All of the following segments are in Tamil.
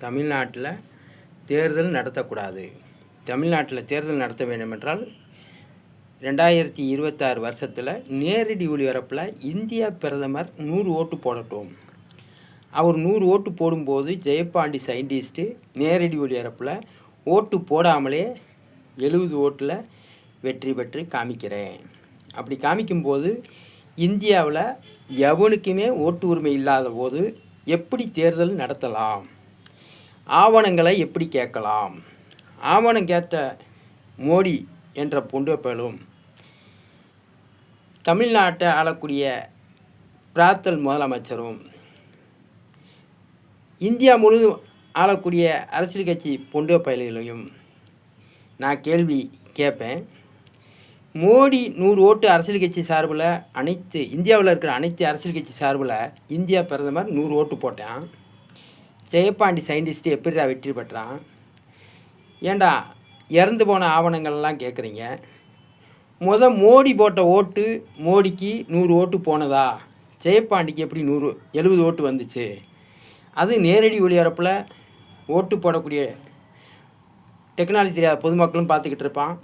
தமிழ்நாட்டில் தேர்தல் நடத்தக்கூடாது. தமிழ்நாட்டில் தேர்தல் நடத்த வேண்டுமென்றால் 2026 வருஷத்தில் நேரடி ஒளிபரப்பில் இந்திய பிரதமர் 100 ஓட்டு போடட்டும். அவர் 100 ஓட்டு போடும்போது ஜெயபாண்டி சயின்டிஸ்ட்டு நேரடி ஒளிபரப்பில் ஓட்டு போடாமலே 70 ஓட்டில் வெற்றி பெற்று காமிக்கிறேன். அப்படி காமிக்கும்போது இந்தியாவில் எவனுக்குமே ஓட்டு உரிமை இல்லாத போது எப்படி தேர்தல் நடத்தலாம், ஆவணங்களை எப்படி கேட்கலாம், ஆவணம் கேட்ட மோடி என்ற பொண்டுப்பலும் தமிழ்நாட்டை ஆளக்கூடிய பிராத்தல் முதலமைச்சரும் இந்தியா முழுவதும் ஆளக்கூடிய அரசியல் கட்சி பொண்டு பயல்களையும் நான் கேள்வி கேட்பேன். மோடி 100 ஓட்டு அரசியல் கட்சி சார்பில் அனைத்து இந்தியாவில் இருக்கிற அனைத்து அரசியல் கட்சி சார்பில் இந்தியா பிரதமர் 100 ஓட்டு போட்டான். ஜெயபாண்டி சயின்டிஸ்ட்டு எப்படிடா வெற்றி பெற்றான்? ஏண்டா இறந்து போன ஆவணங்கள்லாம் கேட்குறீங்க. மோடி போட்ட ஓட்டு மோடிக்கு 100 ஓட்டு போனதா? ஜெயபாண்டிக்கு எப்படி 70 ஓட்டு வந்துச்சு? அது நேரடி ஒளிபரப்பில் ஓட்டு போடக்கூடிய டெக்னாலஜி தெரியாத பொதுமக்களும் பார்த்துக்கிட்டு இருப்பான்.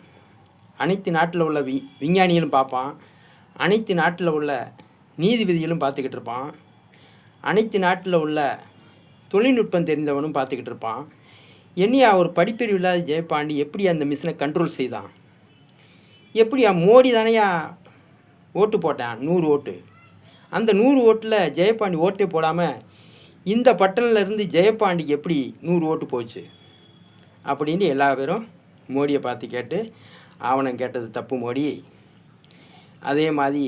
அனைத்து நாட்டில் உள்ள விஞ்ஞானிகளும் பார்ப்பான். அனைத்து நாட்டில் உள்ள நீதிபதிகளும் பார்த்துக்கிட்டு இருப்பான். அனைத்து நாட்டில் உள்ள தொழில்நுட்பம் தெரிந்தவனும் பார்த்துக்கிட்டு இருப்பான். என்னையா ஒரு படிப்பறிவு இல்லாத ஜெயபாண்டி எப்படி அந்த மிஷினை கண்ட்ரோல் செய்தான்? எப்படியா மோடி தானையா ஓட்டு போட்டான் 100 ஓட்டு. அந்த 100 ஓட்டில் ஜெயபாண்டி ஓட்டே போடாமல் இந்த பட்டனில் ஜெயபாண்டிக்கு எப்படி 100 ஓட்டு போச்சு அப்படின்னு எல்லா பேரும் மோடியை பார்த்து கேட்டு ஆவணம் கேட்டது தப்பு மோடி. அதே மாதிரி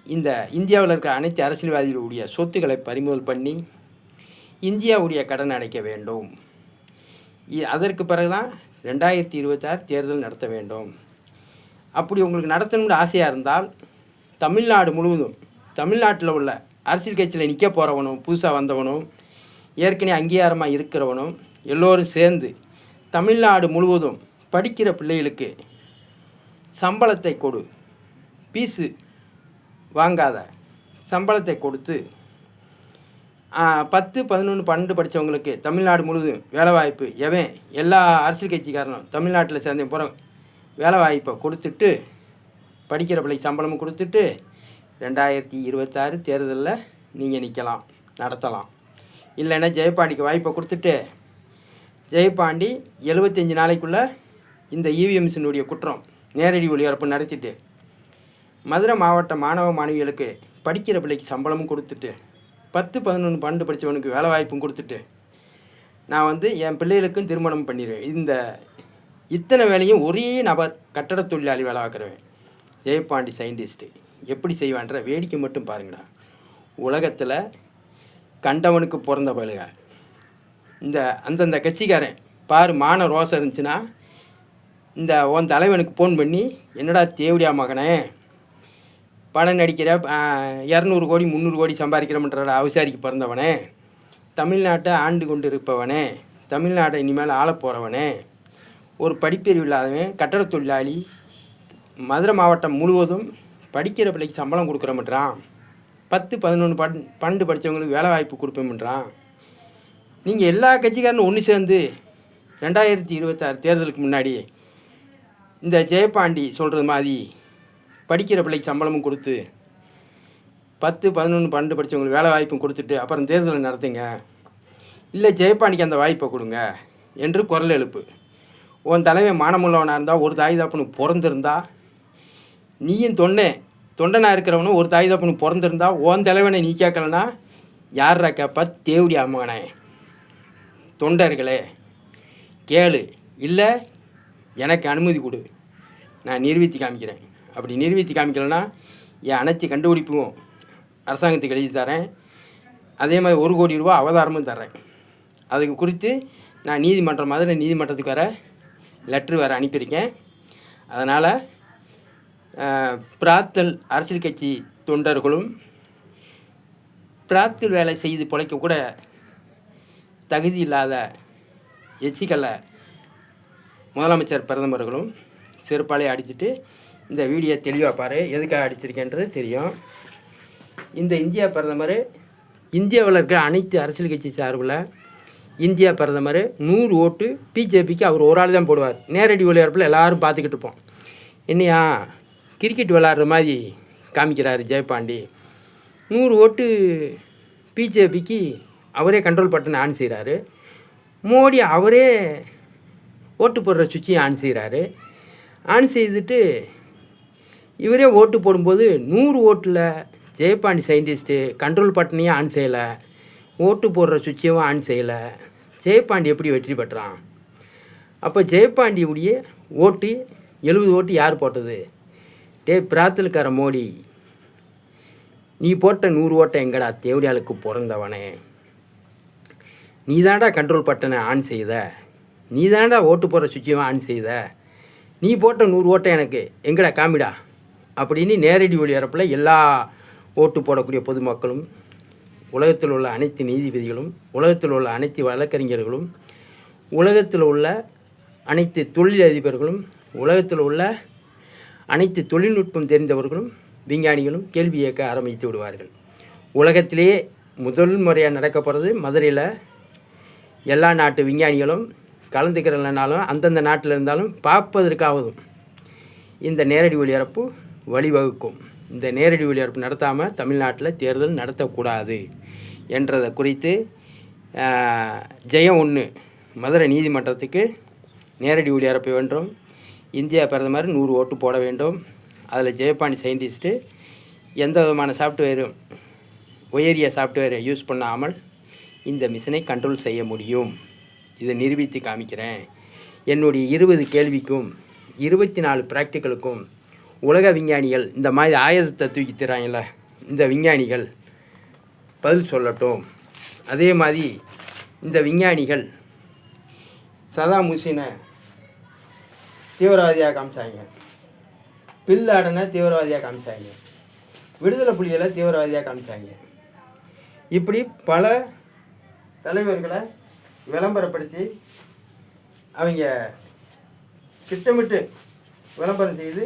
இந்த இந்தியாவில் இருக்கிற அனைத்து அரசியல்வாதிகளுடைய சொத்துக்களை பறிமுதல் பண்ணி இந்தியாவுடைய கடன் அடைக்க வேண்டும். அதற்கு பிறகு தான் 2026 தேர்தல் நடத்த வேண்டும். அப்படி உங்களுக்கு நடத்தணும்னு ஆசையாக இருந்தால் தமிழ்நாடு முழுவதும் தமிழ்நாட்டில் உள்ள அரசியல் கட்சியில் நிற்க போகிறவனும் புதுசாக வந்தவனும் ஏற்கனவே அங்கீகாரமாக இருக்கிறவனும் எல்லோரும் சேர்ந்து தமிழ்நாடு முழுவதும் படிக்கிற பிள்ளைகளுக்கு சம்பளத்தை கொடு, பீஸு வாங்காத சம்பளத்தை கொடுத்து 10, 11, 12 படித்தவங்களுக்கு தமிழ்நாடு முழுவதும் வேலைவாய்ப்பு எல்லா அரசியல் கட்சிக்காரனும் தமிழ்நாட்டில் சேர்ந்த போகிற வேலைவாய்ப்பை கொடுத்துட்டு படிக்கிற பிள்ளைக்கு சம்பளமும் கொடுத்துட்டு 2026 தேர்தலில் நீங்கள் நிற்கலாம், நடத்தலாம். இல்லைன்னா ஜெயபாண்டிக்கு வாய்ப்பை கொடுத்துட்டு ஜெயபாண்டி 75 நாளைக்குள்ளே இந்த இவிஎம்ஸினுடைய குற்றம் நேரடி ஒளிபரப்பு நடத்திட்டு மதுரை மாவட்ட மாணவ மாணவிகளுக்கு படிக்கிற பிள்ளைக்கு சம்பளமும் கொடுத்துட்டு 10, 11, 12 படித்தவனுக்கு வேலை வாய்ப்பும் கொடுத்துட்டு நான் என் பிள்ளைகளுக்கும் திருமணம் பண்ணிடுவேன். இத்தனை வேலையும் ஒரே நபர் கட்டட தொழிலாளி வேலை பார்க்குறவன் ஜெயபாண்டி சயின்டிஸ்ட்டு எப்படி செய்வான்ற வேடிக்கை மட்டும் பாருங்கடா. உலகத்தில் கண்டவனுக்கு பிறந்த பழுக அந்தந்த கட்சிக்காரன் பாரு மான ரோசம் இருந்துச்சுன்னா உன் தலைவனுக்கு ஃபோன் பண்ணி என்னடா தேவடியா மகனே படம் நடிக்கிற 200 கோடி 300 கோடி சம்பாதிக்கிறோம்ன்ற அவசாரிக்கு பிறந்தவனே, தமிழ்நாட்டை ஆண்டு கொண்டு இருப்பவனே, தமிழ்நாட்டை இனிமேல் ஆளப் போகிறவனே, ஒரு படிப்பறிவு இல்லாதவன் கட்டட தொழிலாளி மதுரை மாவட்டம் முழுவதும் படிக்கிற பிள்ளைக்கு சம்பளம் கொடுக்குறோம்ன்றான், 10, 11, 12 படித்தவங்களுக்கு வேலை வாய்ப்பு கொடுப்போம்ன்றான். நீங்கள் எல்லா கட்சிக்காரனும் ஒன்று சேர்ந்து 2026 தேர்தலுக்கு முன்னாடி இந்த ஜெயபாண்டி சொல்கிறது மாதிரி படிக்கிற பிள்ளைக்கு சம்பளமும் கொடுத்து 10, 11, 12 படித்தவங்களுக்கு வேலை வாய்ப்பும் கொடுத்துட்டு அப்புறம் தேர்தலை நடத்துங்க. இல்லை ஜெயபாண்டிக்கு அந்த வாய்ப்பை கொடுங்க என்று குரல் எழுப்பு. உன் தலைவன் மானமுள்ளவனாக இருந்தால் ஒரு தாய் தாப்புனுக்கு பிறந்திருந்தா, நீயும் தொண்டனாக இருக்கிறவனும் ஒரு தாய் தாப்புனுக்கு பிறந்திருந்தா உன் தலைவனை நீ கேட்கலன்னா யாரா கேட்பா? தேவடி அம்மகனே தொண்டர்களே கேளு, இல்லை எனக்கு அனுமதி கொடு, நான் நிரூபித்து காமிக்கிறேன். அப்படி நிரூபித்து காமிக்கலன்னா என் அனைத்து கண்டுபிடிப்பும் அரசாங்கத்துக்கு எழுதி தரேன். அதே மாதிரி 1 கோடி ரூபா அவதாரமும் தர்றேன். அதுக்கு குறித்து நான் மதுரை நீதிமன்றத்துக்கு லெட்ரு வேறு அனுப்பியிருக்கேன். அதனால் பிராத்தல் அரசியல் கட்சி தொண்டர்களும் பிராத்தல் வேலை செய்து பிழைக்கக்கூட தகுதி இல்லாத எச்சிக்கல்ல முதலமைச்சர் பிரதமர்களும் செருப்பாலே அடிச்சுட்டு இந்த வீடியோ தெளிவாக பாரு, எதுக்காக அடிச்சிருக்கேன்றது தெரியும். இந்த இந்தியா பிரதமர் இந்தியாவில் இருக்கிற அனைத்து அரசியல் கட்சி சார்பில் இந்தியா பிரதமர் 100 ஓட்டு பிஜேபிக்கு அவர் ஒரு ஆள் தான் போடுவார். நேரடி ஒளிபரப்பில் எல்லோரும் பார்த்துக்கிட்டு இருப்போம். என்னையா கிரிக்கெட் விளாட்ற மாதிரி காமிக்கிறாரு ஜெயபாண்டி. 100 ஓட்டு பிஜேபிக்கு அவரே கண்ட்ரோல் பட்டனை ஆன் செய்கிறாரு. மோடி அவரே ஓட்டு போடுற சுவிட்சையும் ஆன் செய்கிறாரு. ஆன் செய்துட்டு இவரே ஓட்டு போடும்போது 100 ஓட்டில் ஜெயபாண்டி சயின்டிஸ்ட்டு கண்ட்ரோல் பட்டனையும் ஆன் செய்யலை, ஓட்டு போடுற சுவிட்சையும் ஆன் செய்யலை. ஜெயபாண்டி எப்படி வெற்றி பெற்றான்? அப்போ ஜெயபாண்டியுடைய ஓட்டு 70 ஓட்டு யார் போட்டது? பிராத்தலுக்கார மோடி, நீ போட்ட 100 ஓட்டை எங்கடா தேவடியாளுக்கு பிறந்தவனே? நீ தாண்டா கண்ட்ரோல் பட்டனை ஆன் செய்த, நீ தாண்டா ஓட்டு போடுற சுவிட்சையும் ஆன் செய்த, நீ போட்ட 100 ஓட்டை எனக்கு எங்கடா காமிடா அப்படின்னு நேரடி ஒளிபரப்பில் எல்லா ஓட்டு போடக்கூடிய பொதுமக்களும், உலகத்தில் உள்ள அனைத்து நீதிபதிகளும், உலகத்தில் உள்ள அனைத்து வழக்கறிஞர்களும், உலகத்தில் உள்ள அனைத்து தொழிலதிபர்களும், உலகத்தில் உள்ள அனைத்து தொழில்நுட்பம் தெரிந்தவர்களும், விஞ்ஞானிகளும் கேள்வி கேட்க ஆரம்பித்து விடுவார்கள். உலகத்திலேயே முதல் முறையாக நடக்க போகிறது மதுரையில். எல்லா நாட்டு விஞ்ஞானிகளும் கலந்துக்கிறனாலும் அந்தந்த நாட்டில் இருந்தாலும் பார்ப்பதற்காவதும் இந்த நேரடி ஒளிபரப்பு வழிவகுக்கும். இந்த நேரடி ஒளிபரப்பு நடத்தாமல் தமிழ்நாட்டில் தேர்தல் நடத்தக்கூடாது என்றதை குறித்து ஜெயம் 1 மதுரை நீதிமன்றத்துக்கு நேரடி ஒளிபரப்ப வேண்டும். இந்தியா பிரதமர் 100 ஓட்டு போட வேண்டும். அதில் ஜெயபாண்டி சயின்டிஸ்ட்டு எந்த விதமான சாஃப்ட்வேரும் உயரிய சாஃப்ட்வேரை யூஸ் பண்ணாமல் இந்த மிஷினை கண்ட்ரோல் செய்ய முடியும். இதை நிரூபித்து காமிக்கிறேன். என்னுடைய 20 கேள்விக்கும் 24 ப்ராக்டிக்கலுக்கும் உலக விஞ்ஞானிகள் இந்த மாதிரி ஆயுதத்தை தூக்கி தராங்கல்ல, இந்த விஞ்ஞானிகள் பதில் சொல்லட்டும். அதே மாதிரி இந்த விஞ்ஞானிகள் சதாம் ஹுசேனை தீவிரவாதியாக காமிச்சாங்க, பின் லாடனை தீவிரவாதியாக காமிச்சாங்க, விடுதலை புலிகளை தீவிரவாதியாக காமிச்சாங்க. இப்படி பல தலைவர்களை விளம்பரப்படுத்தி அவங்க திட்டமிட்டு விளம்பரம் செய்து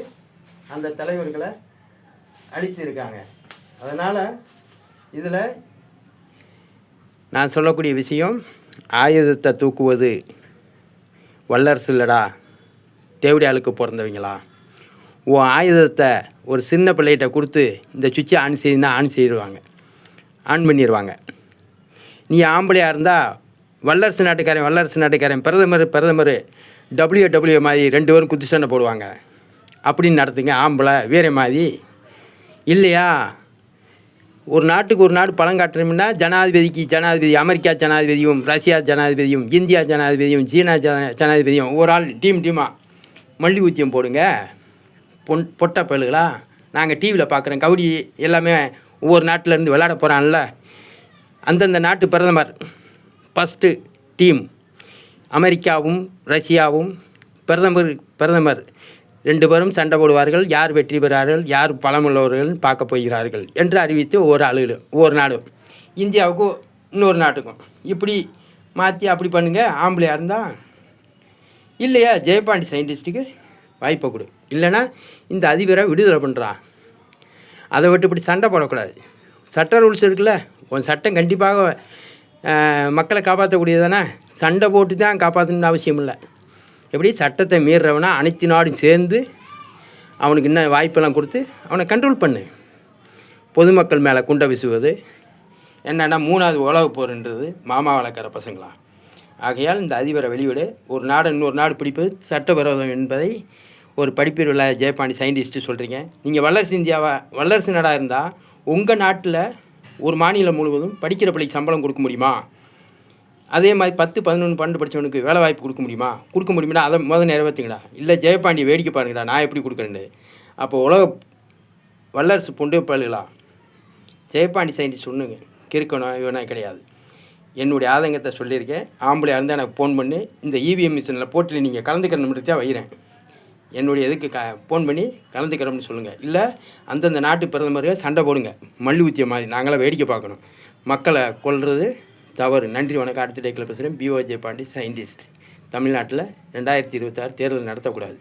அந்த தலைவர்களை அழித்திருக்காங்க. அதனால் இதில் நான் சொல்லக்கூடிய விஷயம், ஆயுதத்தை தூக்குவது வல்லரசு இல்லடா, தேவடியாளுக்கு பிறந்தவங்களா? உன் ஆயுதத்தை ஒரு சின்ன பிள்ளைகிட்ட கொடுத்து இந்த சுவிட்சை ஆன் செய்யுன்னா ஆன் செய்டுவாங்க, ஆன் பண்ணிடுவாங்க. நீ ஆம்பளையாக இருந்தால் வல்லரசு நாட்டுக்காரன் பிரதமர் WW மாதிரி 2 பேரும் குத்து சண்டை போடுவாங்க. அப்படின்னு நடத்துங்க ஆம்பளை வேற மாதிரி இல்லையா? ஒரு நாட்டுக்கு ஒரு நாடு பலம் காட்டணும்னா ஜனாதிபதி, அமெரிக்கா ஜனாதிபதியும், ரஷ்யா ஜனாதிபதியும், இந்தியா ஜனாதிபதியும், சீனா ஜனாதிபதியும் ஒரு ஆள் டீமாக மல்லி ஊத்தியம் போடுங்க. பொட்டை பயலுகளா? நாங்கள் டிவியில் பார்க்குறோம், கபடி எல்லாமே ஒவ்வொரு நாட்டிலேருந்து விளையாட போகிறான்ல, அந்தந்த நாட்டு பிரதமர் ஃபஸ்ட்டு டீம் அமெரிக்காவும் ரஷ்யாவும் பிரதமர் 2 பேரும் சண்டை போடுவார்கள். யார் வெற்றி பெறார்கள், யார் பலமுள்ளவர்கள் பார்க்க போகிறார்கள் என்று அறிவித்து ஒவ்வொரு நாடும், இந்தியாவுக்கும் இன்னொரு நாட்டுக்கும் இப்படி மாற்றி அப்படி பண்ணுங்க. ஆம்பளையாக இருந்தால் இல்லையா ஜெயபாண்டி சயின்டிஸ்ட்டுக்கு வாய்ப்பை கொடு, இல்லைன்னா இந்த அதிபரை விடுதலை பண்ணுறான். அதை விட்டு இப்படி சண்டை போடக்கூடாது. சட்ட ரூல்ஸ் இருக்குல்ல, உன் சட்டம் கண்டிப்பாக மக்களை காப்பாற்றக்கூடியதானே. சண்டை போட்டு தான் காப்பாற்றணுன்னு அவசியம் இல்லை. எப்படி சட்டத்தை மீறுறவனா அனைத்து நாடும் சேர்ந்து அவனுக்கு இன்னும் வாய்ப்பெல்லாம் கொடுத்து அவனை கண்ட்ரோல் பண்ணு. பொதுமக்கள் மேலே குண்டை வீசுவது என்னென்னா 3வது உலகப் போர்ன்றது மாமா வளர்க்குற பசங்களா. ஆகையால் இந்த அதிபரை வெளிவிடு. ஒரு நாடு இன்னொரு நாடு பிடிப்பது சட்டவிரோதம் என்பதை ஒரு படிப்பில் ஜெயபாண்டி சயின்டிஸ்ட்டு சொல்கிறீங்க. நீங்கள் வல்லரசு நாடாக இருந்தால் உங்கள் நாட்டில் ஒரு மாநிலம் முழுவதும் படிக்கிற பிள்ளைக்கு சம்பளம் கொடுக்க முடியுமா? அதே மாதிரி 10, 11, 12 படித்தவனுக்கு வேலை வாய்ப்பு கொடுக்க முடியுமா? அதை முதல் நிறைவேற்றுங்கடா. இல்லை ஜெயபாண்டி வேடிக்கை பாருங்கடா, நான் எப்படி கொடுக்குறேன்னு. அப்போ வல்லரசு பொண்டு பழுகளா? ஜெயபாண்டி சயின்டிஸ்ட் ஒன்றுங்க கிறுக்கணும் இவனா கிடையாது. என்னுடைய ஆதங்கத்தை சொல்லியிருக்கேன். ஆம்பளையாக இருந்தால் எனக்கு ஃபோன் பண்ணி இந்த இவிஎம் மிஷினில் போட்டியில் நீங்கள் கலந்துக்கிறன்னு தான் வைகிறேன். என்னுடைய இதுக்கு ஃபோன் பண்ணி கலந்துக்கிறோம்னு சொல்லுங்கள். இல்லை அந்தந்த நாட்டு பிரதமர்கள் சண்டை போடுங்க, மல்லி ஊத்திய மாதிரி. நாங்களாம் வேடிக்கை பார்க்கணும். மக்களை கொல்றது தவறு. நன்றி, வணக்கம். அடுத்த டேக்கில் பேசுகிறேன். BO Jayapandi scientist. தமிழ்நாட்டில் 2026 தேர்தல் நடத்தக்கூடாது.